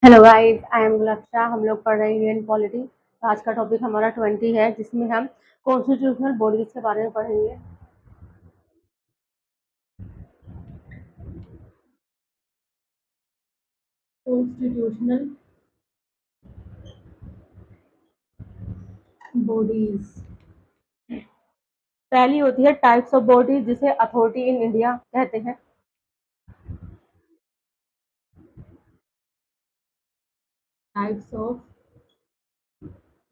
Hello guys, I am Laksha. हम लोग पढ़ रहे हैं इंडियन पॉलिटी। आज का टॉपिक हमारा 20 है, जिसमें हम कॉन्स्टिट्यूशनल बॉडीज के बारे में पढ़ेंगे। कॉन्स्टिट्यूशनल बॉडीज पहली होती है टाइप्स ऑफ बॉडीज, जिसे अथॉरिटी इन इंडिया कहते हैं। टाइप्स ऑफ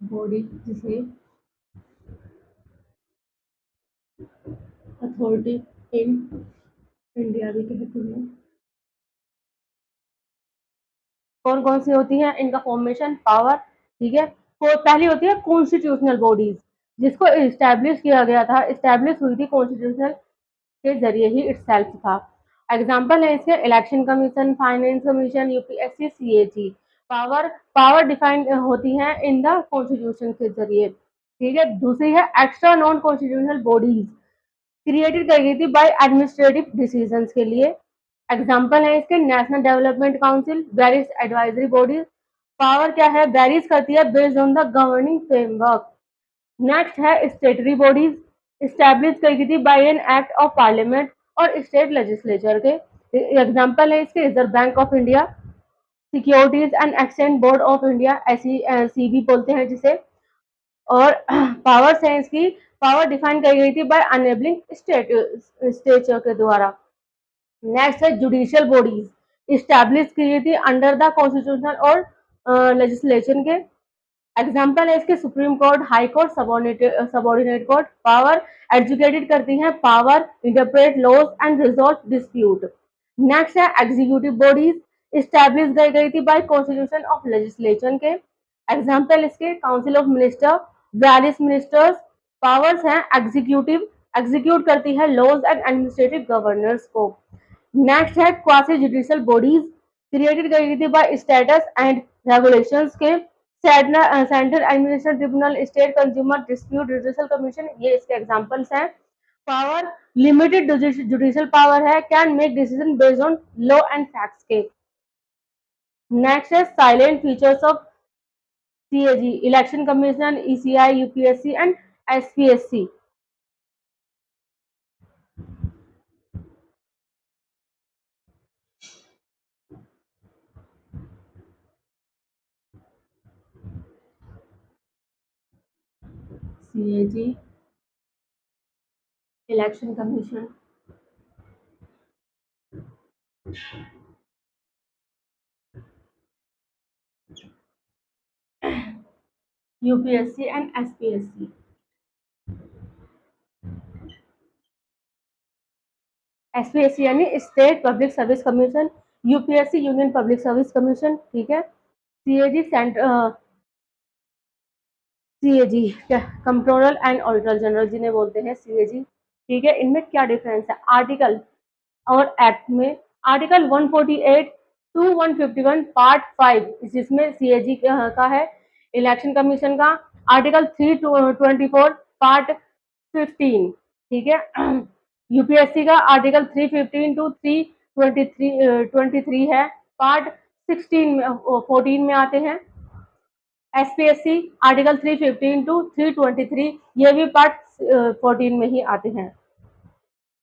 बॉडी जिसे अथॉरिटी इन इंडिया भी कहते हैं। कौन कौन सी होती है, इनका फॉर्मेशन, पावर। ठीक है, तो पहली होती है कॉन्स्टिट्यूशनल बॉडीज, जिसको इस्टेब्लिश किया गया था, इस्टेब्लिश हुई थी कॉन्स्टिट्यूशनल के जरिए ही इटसेल्फ था। एग्जाम्पल है इसके election commission, finance commission, UPSC, CAG. Power power defined होती है इन द कॉन्स्टिट्यूशन के जरिए। ठीक है, दूसरी है extra non constitutional bodies, created कर गई थी बाय एडमिनिस्ट्रेटिव डिसीजंस के लिए। एग्जाम्पल है इसके national development council, various advisory bodies. Power क्या है, वेरीज करती है based on the governing framework. Next है स्टेटरी बॉडीज, स्टैब्लिश की गई थी by an act of parliament और स्टेट लेजिस्लेचर के। एग्जाम्पल है इसके Reserve Bank of India, securities and exchange board of India, ऐसी सीबी बोलते हैं जिसे। और पावर्स है इसकी, पावर डिफाइन की गई थी बाय अनेबलिंग स्टेचर के द्वारा। नेक्स्ट है जुडिशियल बॉडीज, स्टैब्लिश की गई थी अंडर द कॉन्स्टिट्यूशनल और लेजिस्लेशन के। एग्जाम्पल है इसके Supreme Court, high court, subordinate court. Power educated करती हैं, power interpret laws and resolve dispute. Next है एग्जीक्यूटिव बॉडीज, स्टैब्लिश की गई थी बाय कॉन्स्टिट्यूशन ऑफ लेजिस्लेशन के। एग्जाम्पल इसके council of minister, various ministers. Powers हैं एग्जीक्यूटिव, एग्जीक्यूट करती है लॉज एंड एडमिनिस्ट्रेटिव गवर्नर्स को। नेक्स्ट है क्वासी जुडिशियल बॉडीज, क्रिएटेड की गई थी बाय स्टेटस एंड रेगुलेशंस के। Central administrative tribunal, state consumer dispute redressal commission, ये इसके एग्जांपल्स हैं। पावर लिमिटेड जुडिशियल पावर है, can make decision based on law and facts के। नेक्स्ट है salient features of CAG, election commission, ECI, UPSC and SPSC. CAG, election commission, UPSC and SPSC. SPSC यानी state public service commission, UPSC union public service commission. ठीक है, CAG CAG controller and auditor general जिन्हें बोलते हैं CAG. ठीक है, इनमें क्या डिफरेंस है आर्टिकल और एक्ट में। आर्टिकल 148 टू 151 पार्ट 5, जिसमें सीएजी का है, इलेक्शन कमीशन का। Article 324 part 15। ठीक है, यूपीएससी का आर्टिकल 315 टू 323 है, पार्ट 16 में 14 में आते हैं। एसपीएससी आर्टिकल 315 टू 323, ये भी पार्ट 14 में ही आते हैं।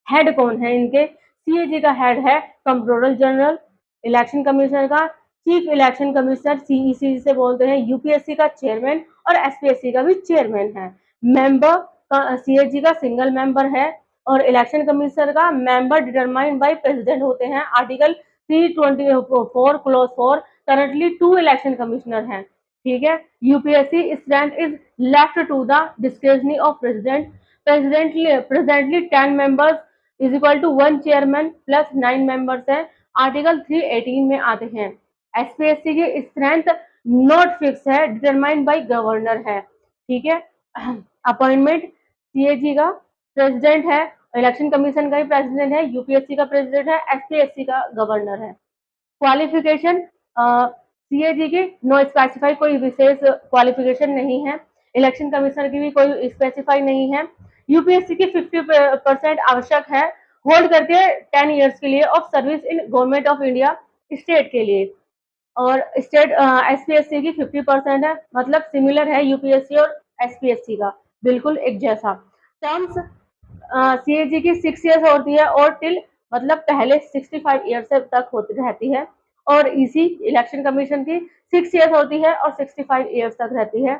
हेड कौन है इनके, सीएजी का हेड है कंट्रोलर जनरल, इलेक्शन कमिश्नर का चीफ इलेक्शन कमिश्नर, सीईसी से बोलते हैं, यूपीएससी का चेयरमैन और एसपीएससी का भी चेयरमैन है। मेंबर सीएजी का सिंगल मेंबर है और इलेक्शन कमिश्नर का मेंबर डिटरमाइंड बाय प्रेसिडेंट होते हैं। Article 324 clause 4, currently 2 election commissioner हैं। ठीक है, UPSC strength is left to the discretion of president. Presently 10 members is equal to 1 chairman plus 9 members है, आर्टिकल 318 में आते हैं। एसपीएससी की स्ट्रेंथ नॉट फिक्स है, डिटरमाइंड बाय गवर्नर है। ठीक है, अपॉइंटमेंट सीएजी का प्रेसिडेंट है, इलेक्शन कमीशन का भी प्रेसिडेंट है, यूपीएससी का प्रेसिडेंट है, एसपीएससी का गवर्नर है। क्वालिफिकेशन सीएजी की नो स्पेसिफाई, कोई विशेष क्वालिफिकेशन नहीं है। इलेक्शन कमीशन की भी कोई स्पेसिफाई नहीं है। यूपीएससी की 50% आवश्यक है, होल्ड करके 10 ईयर्स के लिए of service in government of India, state के लिए। और स्टेट एसपीएससी की 50% है, मतलब सिमिलर है यूपीएससी और एसपीएससी का, बिल्कुल एक जैसा। टर्म्स सीएजी की 6 ईयर्स होती है और टिल मतलब पहले 65 ईयर्स तक होती रहती है, और इसी इलेक्शन कमीशन की 6 ईयर्स होती है और 65 ईयर्स तक रहती है।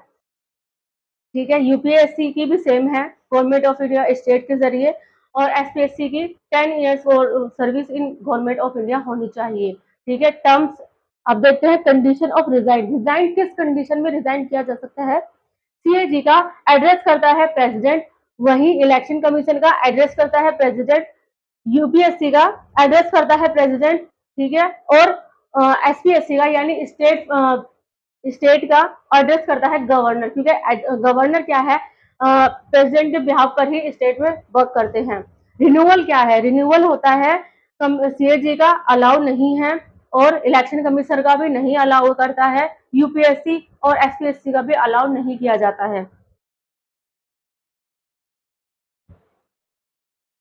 ठीक है, यूपीएससी की भी सेम है, गवर्नमेंट ऑफ इंडिया स्टेट के जरिए, और एसपीएससी की 10 years service in government of India होनी चाहिए। ठीक है, टर्म्स अब देखते हैं। कंडीशन ऑफ रिजाइन, रिजाइन किस कंडीशन में रिजाइन किया जा सकता है? सीएजी का एड्रेस करता है प्रेसिडेंट, वही इलेक्शन कमीशन का एड्रेस करता है प्रेसिडेंट, यूपीएससी का एड्रेस करता है प्रेसिडेंट, ठीक है, और एसपीएससी का यानी स्टेट का एड्रेस करता है गवर्नर, क्योंकि गवर्नर क्या है, प्रेसिडेंट के बिहाफ पर ही स्टेट में वर्क करते हैं। रिन्यूअल क्या है? रिन्यूअल होता है सीएजी का अलाउ नहीं है, और इलेक्शन कमीशन का भी नहीं अलाउ करता है, यूपीएससी और एसपीएससी का भी अलाउ नहीं किया जाता है।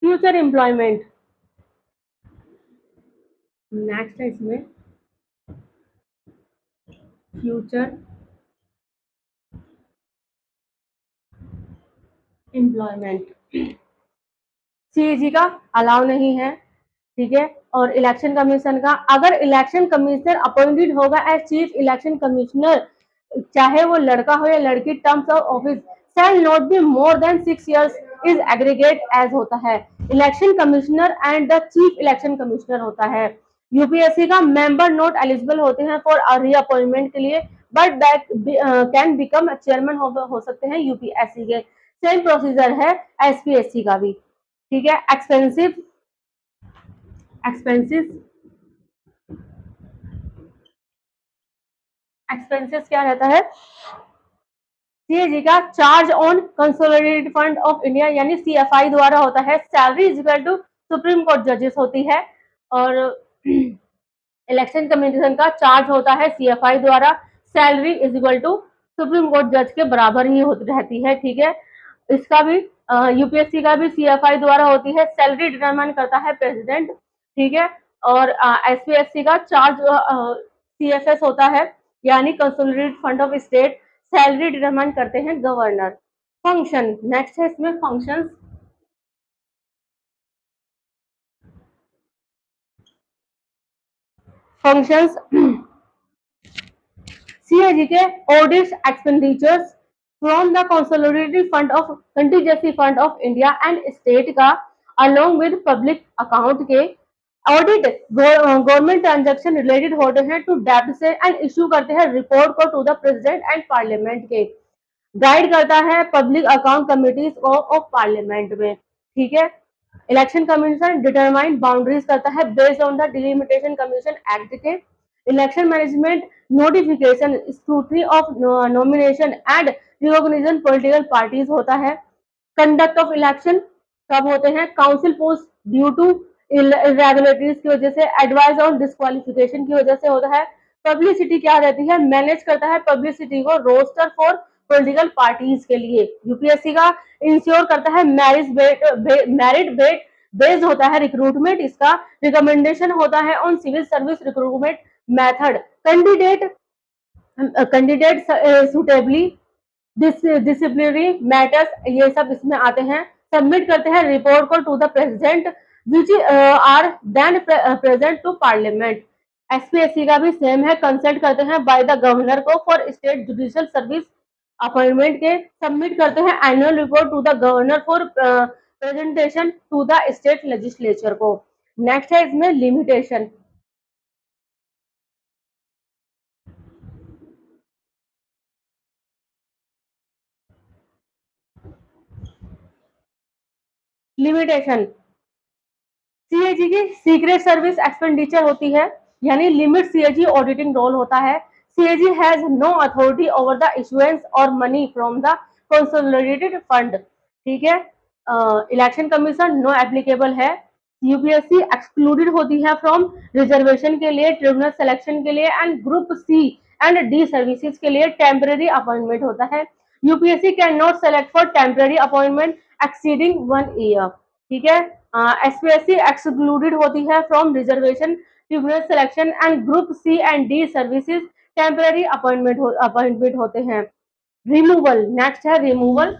फ्यूचर एम्प्लॉयमेंट, नेक्स्ट है इसमें फ्यूचर एम्प्लॉयमेंट। सीएजी का अलाउ नहीं है, ठीक है, और इलेक्शन कमीशन का, अगर इलेक्शन कमिश्नर अपॉइंटेड होगा एज चीफ इलेक्शन कमिश्नर, चाहे वो लड़का हो या लड़की, terms of office shall not be more than 6 years is aggregate age होता है। Election commissioner and the chief election commissioner होता है। यूपीएससी का मेंबर नॉट एलिजिबल होते हैं फॉर रीअपॉइंटमेंट के लिए, but that can become chairman हो सकते हैं यूपीएससी के। सेम प्रोसीजर है एसपीएससी का भी। ठीक है, एक्सपेंसिव एक्सपेंसेस एक्सपेंसेस क्या रहता है? सीएजी का charge on consolidated fund of India यानी सीएफआई द्वारा होता है। Salary is equal to Supreme Court जजेस होती है, और इलेक्शन कमीशन का चार्ज होता है सीएफआई द्वारा। Salary is equal to Supreme Court जज के बराबर ही होती रहती है। ठीक है, इसका भी यूपीएससी का भी सीएफआई द्वारा होती है। सैलरी डिटरमाइन करता है प्रेसिडेंट, ठीक है, और एसपीएससी का चार्ज सीएफएस होता है, यानी consolidated fund of state. Salary determine करते हैं गवर्नर। फंक्शन, नेक्स्ट है इसमें फंक्शंस। फंक्शंस सीएजी के audit expenditures from the consolidated fund of contingency fund of India and state का अलोंग विद पब्लिक अकाउंट के ऑडिट गवर्नमेंट ट्रांजैक्शन रिलेटेड होते हैं to डेब्ट से, एंड इशू करते हैं रिपोर्ट को to the president and parliament के। गाइड करता है public account committees of parliament में। ठीक है, इलेक्शन कमीशन डिटरमाइन बाउंड्रीज करता है based on the delimitation commission act के। Election management notification scrutiny of nomination and recognition political parties होता है। कंडक्ट ऑफ इलेक्शन कब होते हैं? Council post due to irregularities की वजह से, एडवाइस ऑन डिस्क्वालिफिकेशन की वजह से होता है। पब्लिसिटी क्या रहती है? मैनेज करता है पब्लिसिटी को रोस्टर फॉर पॉलिटिकल पार्टीज के लिए। यूपीएससी का इंश्योर करता है मेरिट बेस्ड होता है रिक्रूटमेंट, इसका रिकमेंडेशन होता है on civil service recruitment method. Candidate suitably disciplinary matters, ये सब इसमें आते हैं। सबमिट करते हैं रिपोर्ट को to the president which are then present to parliament. SPSC का भी सेम है, कंसल्ट करते हैं बाय द गवर्नर को for state judicial service appointment के। सबमिट करते हैं annual report to the governor for presentation to the state legislature को। नेक्स्ट है इसमें लिमिटेशन। लिमिटेशन सीएजी की सीक्रेट सर्विस एक्सपेंडिचर होती है, यानी लिमिट सीएजी ऑडिटिंग रोल होता है। CAG has no authority over the issuance और money from the consolidated fund. ठीक है, इलेक्शन कमीशन नो एप्लीकेबल है। यूपीएससी एक्सक्लूडेड होती है फ्रॉम रिजर्वेशन के लिए, ट्रिब्यूनल सिलेक्शन के लिए, and group C and D services के लिए टेम्पररी अपॉइंटमेंट होता है। UPSC can not select for temporary appointment exceeding 1 year. ठीक है, एसपीएससी एक्सक्लूडेड होती है from reservation tribunal selection and group C and D services temporary appointment होते हैं। रिमूवल, नेक्स्ट है रिमूवल।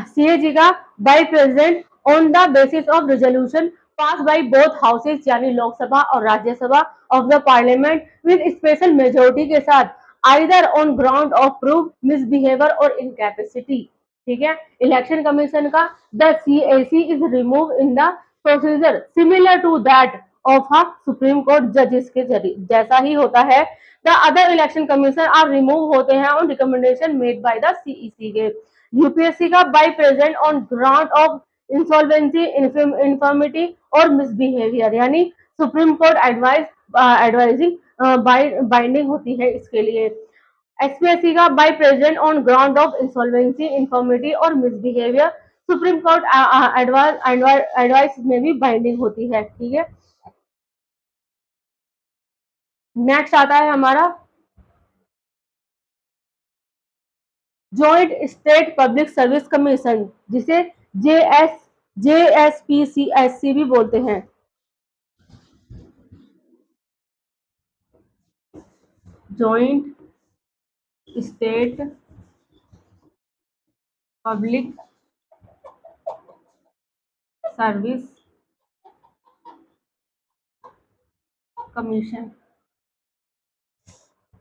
सीएजी का by president on the basis of resolution pass by both houses यानी लोकसभा और Rajya Sabha of the parliament with special majority के साथ either on ground of prove misbehaviour और incapacity. ठीक है, इलेक्शन कमीशन का the CEC is remove in the procedure similar to that of a Supreme Court जजेस के जरिए जैसा ही होता है। The other election commission are remove होते हैं on recommendation made by the CEC के। यूपीएससी का by present on ground of insolvency infirmity और मिसबिहेवियर यानी सुप्रीम कोर्ट एडवाइजिंग बाइंडिंग होती है इसके लिए। एसपीएससी का by present on ground of insolvency infirmity और मिसबिहेवियर सुप्रीम कोर्ट एडवाइस में भी बाइंडिंग होती है। ठीक है, नेक्स्ट आता है हमारा joint state public service commission, जिसे जेएसपीसीएससी भी बोलते हैं। Joint state public service commission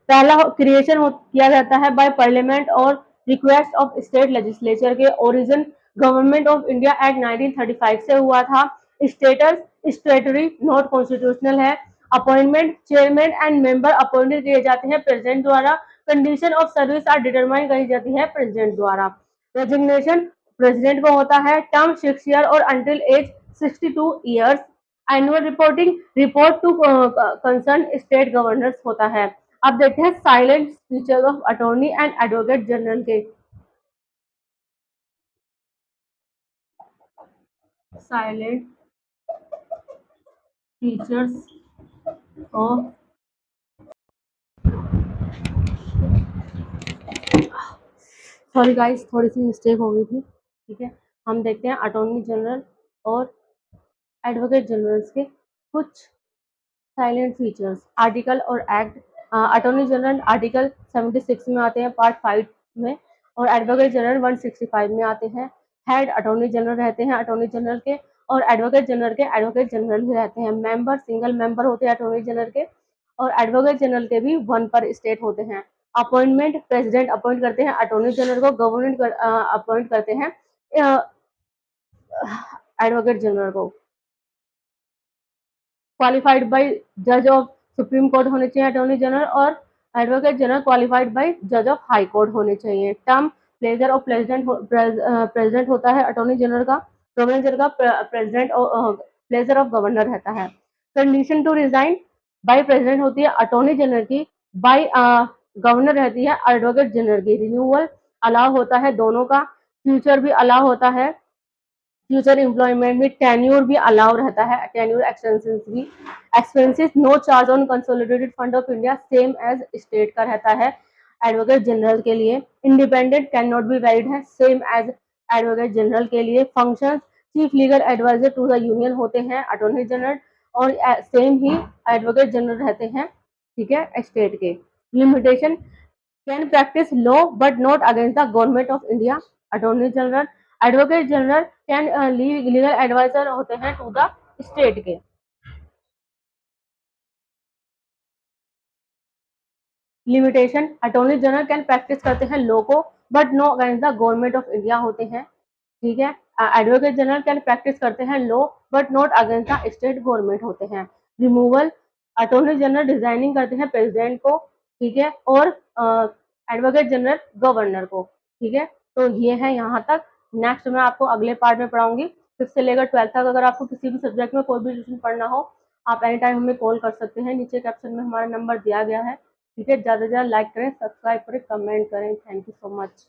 पहला क्रिएशन किया जाता है बाय पार्लियामेंट और रिक्वेस्ट ऑफ स्टेट लेजिस्लेचर के। Origin government of India act 1935 से हुआ था। स्टेटस स्टेटरी नॉट कॉन्स्टिट्यूशनल है। Appointment chairman and member appointed किए जाते हैं प्रेसिडेंट द्वारा। Condition of service are determine करी जाती है प्रेसिडेंट द्वारा। रेजिग्नेशन प्रेसिडेंट को होता है। टर्म 6 ईयर और until age 62 years. Annual reporting report to concern state governors होता है। अब देखते हैं salient features of attorney and advocate general के। Salient features of, sorry guys थोड़ी सी मिस्टेक हो गई थी। ठीक है, हम देखते हैं अटॉर्नी जनरल और एडवोकेट जनरल्स के कुछ साइलेंट फीचर्स। आर्टिकल और एक्ट, अटॉर्नी जनरल आर्टिकल 76 में आते हैं पार्ट 5 में, और एडवोकेट जनरल 165 में आते हैं। हेड अटॉर्नी जनरल रहते हैं अटॉर्नी जनरल के, और एडवोकेट जनरल के एडवोकेट जनरल ही रहते हैं। मेंबर सिंगल मेंबर होते हैं अटॉर्नी जनरल के, और एडवोकेट जनरल के भी 1 पर स्टेट होते हैं। अपॉइंटमेंट प्रेसिडेंट अपॉइंट करते हैं अटॉर्नी जनरल को, गवर्नमेंट अपॉइंट करते हैं एडवोकेट जनरल को। क्वालिफाइड बाय जज ऑफ सुप्रीम कोर्ट होने चाहिए अटॉर्नी जनरल, और एडवोकेट जनरल क्वालिफाइड बाय जज ऑफ हाई कोर्ट होने चाहिए। टर्म प्लेजर ऑफ प्रेसिडेंट होता है अटॉर्नी जनरल का। गवर्नर जनरल का प्रेसिडेंट प्लेजर ऑफ गवर्नर रहता है। Condition to resign by president होती है अटॉर्नी जनरल की, बाय गवर्नर रहती है एडवोकेट जनरल की। रिन्यूअल अलाउ होता है दोनों का। फ्यूचर भी अलाउ होता है। फ्यूचर एम्प्लॉयमेंट में टेन्योर भी अलाउ रहता है, टेन्योर एक्सटेंशन भी। Expenses no charge on consolidated fund of India same as state का रहता है एडवोकेट जनरल के लिए। Independent can not be valid है सेम एज एडवोकेट जनरल के लिए। Function chief legal adviser to the union होते हैं अटॉर्नी जनरल, और सेम ही एडवोकेट जनरल रहते हैं, ठीक है, स्टेट के। Limitation can practice law but not against the government of India attorney general. Advocate general can legal adviser होते हैं टू द स्टेट के। Limitation attorney general can practice करते हैं लॉ को but no against the government of India होते हैं, ठीक है। एडवोकेट जनरल कैन प्रैक्टिस करते हैं law but not against the state government होते हैं। रिमूवल अटॉर्नी जनरल डिजाइनिंग करते हैं प्रेसिडेंट को, ठीक है, और एडवोकेट जनरल गवर्नर को, ठीक है। तो ये है यहाँ तक। नेक्स्ट मैं आपको अगले पार्ट में पढ़ाऊंगी 5th से लेकर 12th तक। अगर आपको किसी भी सब्जेक्ट में कोई भी ट्यूशन पढ़ना हो, आप एनी टाइम हमें कॉल कर सकते हैं। नीचे कैप्शन में हमारा नंबर दिया गया है, ठीक है। ज़्यादा से ज़्यादा लाइक करें, सब्सक्राइब करें, कमेंट करें। Thank you so much.